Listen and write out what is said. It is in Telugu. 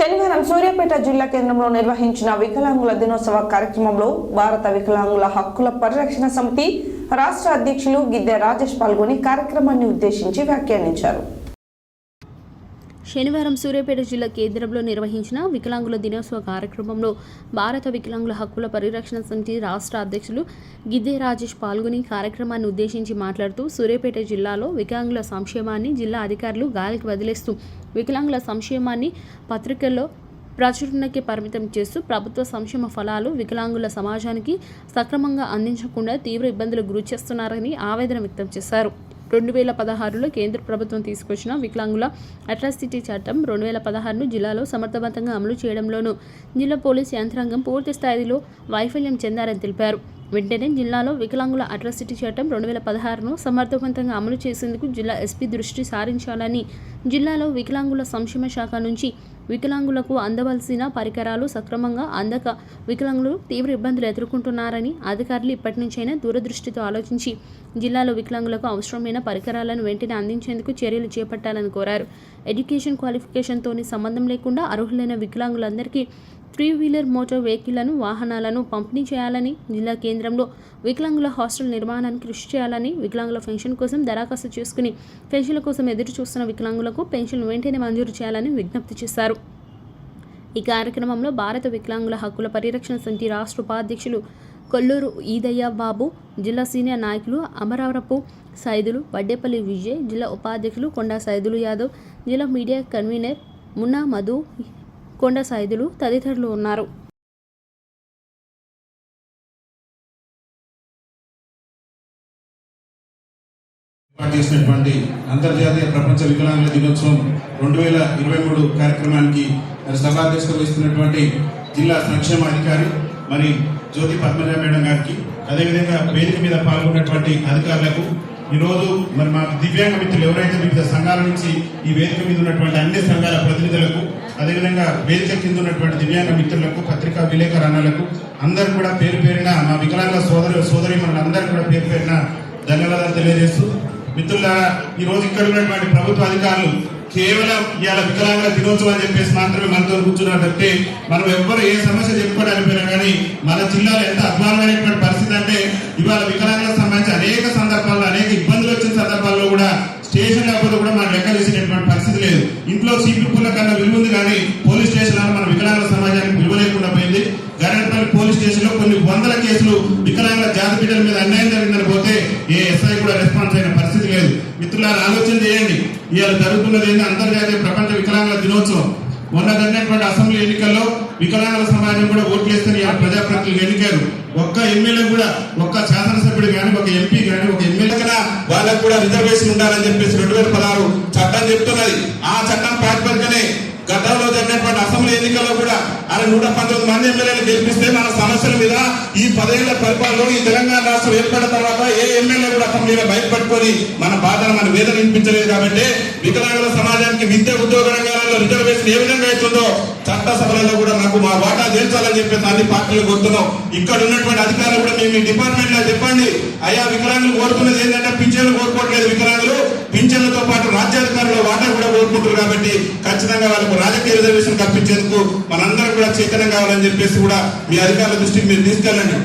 శనివారం సూర్యాపేట జిల్లా కేంద్రంలో నిర్వహించిన వికలాంగుల దినోత్సవ కార్యక్రమంలో భారత వికలాంగుల హక్కుల పరిరక్షణ సమితి రాష్ట్ర అధ్యక్షులు గిద్దె రాజేష్ పాల్గొని కార్యక్రమాన్ని ఉద్దేశించి వ్యాఖ్యానించారు. శనివారం సూర్యాపేట జిల్లా కేంద్రంలో నిర్వహించిన వికలాంగుల దినోత్సవ కార్యక్రమంలో భారత వికలాంగుల హక్కుల పరిరక్షణ సమితి రాష్ట్ర అధ్యక్షులు గిద్దె రాజేష్ పాల్గొని కార్యక్రమాన్ని ఉద్దేశించి మాట్లాడుతూ సూర్యాపేట జిల్లాలో వికలాంగుల సంక్షేమాన్ని జిల్లా అధికారులు గాలికి వదిలేస్తూ వికలాంగుల సంక్షేమాన్ని పత్రికల్లో ప్రచురణకి పరిమితం చేస్తూ ప్రభుత్వ సంక్షేమ ఫలాలు వికలాంగుల సమాజానికి సక్రమంగా అందించకుండా తీవ్ర ఇబ్బందులకు గురి చేస్తున్నారని ఆవేదన వ్యక్తం చేశారు. 2016లో కేంద్ర ప్రభుత్వం తీసుకొచ్చిన వికలాంగుల అట్రాసిటీ చట్టం 2016ను జిల్లాలో సమర్థవంతంగా అమలు చేయడంలోనూ జిల్లా పోలీసు యంత్రాంగం పూర్తి స్థాయిలో వైఫల్యం చెందారని తెలిపారు. వెంటనే జిల్లాలో వికలాంగుల అట్రాసిటీ చట్టం 2016ను సమర్థవంతంగా అమలు చేసేందుకు జిల్లా ఎస్పీ దృష్టి సారించాలని, జిల్లాలో వికలాంగుల సంక్షేమ శాఖ నుంచి వికలాంగులకు అందవలసిన పరికరాలు సక్రమంగా అందక వికలాంగులు తీవ్ర ఇబ్బందులు ఎదుర్కొంటున్నారని అధికారులు ఇప్పటి నుంచైనా దూరదృష్టితో ఆలోచించి జిల్లాలో వికలాంగులకు అవసరమైన పరికరాలను వెంటనే అందించేందుకు చర్యలు చేపట్టాలని కోరారు. ఎడ్యుకేషన్ క్వాలిఫికేషన్తోని సంబంధం లేకుండా అర్హులైన వికలాంగులందరికీ 3-వీలర్ మోటార్ వెహికల్లను వాహనాలను పంపిణీ చేయాలని, జిల్లా కేంద్రంలో వికలాంగుల హాస్టల్ నిర్మాణానికి కృషి చేయాలని, వికలాంగుల పెన్షన్ కోసం దరఖాస్తు చేసుకుని పెన్షన్ల కోసం ఎదురు చూస్తున్న వికలాంగులకు పెన్షన్లు వెంటనే మంజూరు చేయాలని విజ్ఞప్తి చేశారు. ఈ కార్యక్రమంలో భారత వికలాంగుల హక్కుల పరిరక్షణ సమితి రాష్ట్ర ఉపాధ్యక్షులు కొల్లూరు ఈదయ్య బాబు, జిల్లా సీనియర్ నాయకులు అమరావరపు సైదులు, వడ్డేపల్లి విజయ్, జిల్లా ఉపాధ్యక్షులు కొండా సైదులు యాదవ్, జిల్లా మీడియా కన్వీనర్ మున్నా మధు, కొండ సైదులు తదితరులు ఉన్నారు. చేసినటువంటి అంతర్జాతీయ ప్రపంచ వికలాంగుల దినోత్సవం 2023 కార్యక్రమానికి సభాధ్యక్షత వహిస్తున్నటువంటి జిల్లా సంక్షేమ అధికారి మరి జ్యోతి పద్మజ మేడం గారికి, అదేవిధంగా వేదిక మీద పాల్గొన్నటువంటి అధికారులకు, ఈరోజు మరి మా దివ్యాంగ మిత్రులు ఎవరైతే వివిధ సంఘాల నుంచి ఈ వేదిక మీద ఉన్నటువంటి అన్ని సంఘాల ప్రతినిధులకు, అదేవిధంగా వేదిక కింద ఉన్నటువంటి దివ్యాంగ మిత్రులకు, పత్రికా విలేకరులకు అందరూ కూడా పేరు పేరున మా వికలాంగ సోదరి మనందరూ కూడా పేరు పేరున ధన్యవాదాలు తెలియజేస్తూ, మిత్రులారా ఈ రోజు ఇక్కడ ఉన్నటువంటి ప్రభుత్వ అధికారులు కేవలం ఇవాళ వికలాంగుల దినోత్సవం అని చెప్పేసి మాత్రమే మనతో కూర్చున్నారు తప్పితే మనం ఎవ్వరు ఏ సమస్య చెప్పుకోవడానికి పోయినా కానీ మన జిల్లాలో ఎంత అభిమానమైనటువంటి పరిస్థితి అంటే ఇవాళ వికలాంగులకు సంబంధించి అనేక సందర్భాల్లో అనేక ఇబ్బందులు వచ్చిన సందర్భాల్లో కూడా స్టేషన్ లేకపోతే కూడా మనం లెక్క వేసేటటువంటి పరిస్థితి లేదు. ఇంట్లో సీపీల కన్నా విలువ ఉంది కానీ పోలీస్ స్టేషన్ మన వికలాంగుల సమాజానికి విలువ లేకుండా పోయింది. గరేపల్లి పోలీస్ స్టేషన్ లో కొన్ని వందల కేసులు వికలాంగుల జాతి బిడ్డల మీద అన్యాయం జరిగిందని పోతే ఏ ఎస్ఐ కూడా రెస్పాన్స్ అయిన పరిస్థితి లేదు. మిత్రులారా ఆలోచన చేయండి, ఇవాళ జరుగుతున్నది ఏంటి అంతర్జాతీయ ప్రపంచ వికలాంగుల దినోత్సవం. మొన్న జరిగినటువంటి అసెంబ్లీ ఎన్నికల్లో వికలాంగుల సమాజం కూడా ఓట్లేస్తే ప్రజాప్రతినిధులు ఎన్నికారు. ఒక్క ఎమ్మెల్యే కూడా, ఒక్క శాసనసభ్యుడు కానీ, ఒక ఎంపీ కానీ, ఒక ఎమ్మెల్యే కన్నా వాళ్ళకు కూడా రిజర్వేషన్ ఉండాలని చెప్పేసి 2016 చట్టం చెప్తున్నది. ఆ చట్టం ప్రాతిపదికనే గతంలో జరిగినటువంటి అసెంబ్లీ ఎన్నికల్లో కూడా 119 మంది ఎమ్మెల్యేలు గెలిపిస్తే మన సమస్యల మీద ఈ 10 ఏళ్ల పరిపాలనలో ఈ తెలంగాణ రాష్ట్రం ఏర్పడిన తర్వాత ఏ ఎమ్మెల్యే కూడా అసెంబ్లీలో బయటపట్టుకొని మన బాధను మన వేదన వినిపించలేదు. కాబట్టి వికలాంగుల సమాజానికి విద్య ఉద్యోగ రంగాలలో రిజర్వేషన్ ఏ విధంగా అవుతుందో చట్టసభలలో కూడా నాకు మా వాటా చేర్చాలని చెప్పేసి అన్ని పార్టీలు కోరుతున్నాం. ఇక్కడ ఉన్నటువంటి అధికారులు కూడా మీ డిపార్ట్మెంట్ లో చెప్పండి, అయ్యా వికలాంగులు కోరుకున్నది ఏంటంటే పింఛన్లు కోరుకోవట్లేదు, వికలాంగులు పింఛన్లతో పాటు రాజ్యాధికారుల వాటా కూడా కోరుకుంటారు. కాబట్టి ఖచ్చితంగా వాళ్ళకు రాజకీయ రిజర్వేషన్ కల్పించేందుకు మనందరం కూడా చైతన్యం కావాలని చెప్పేసి కూడా మీ అధికారుల దృష్టికి మీరు తీసుకెళ్ళండి.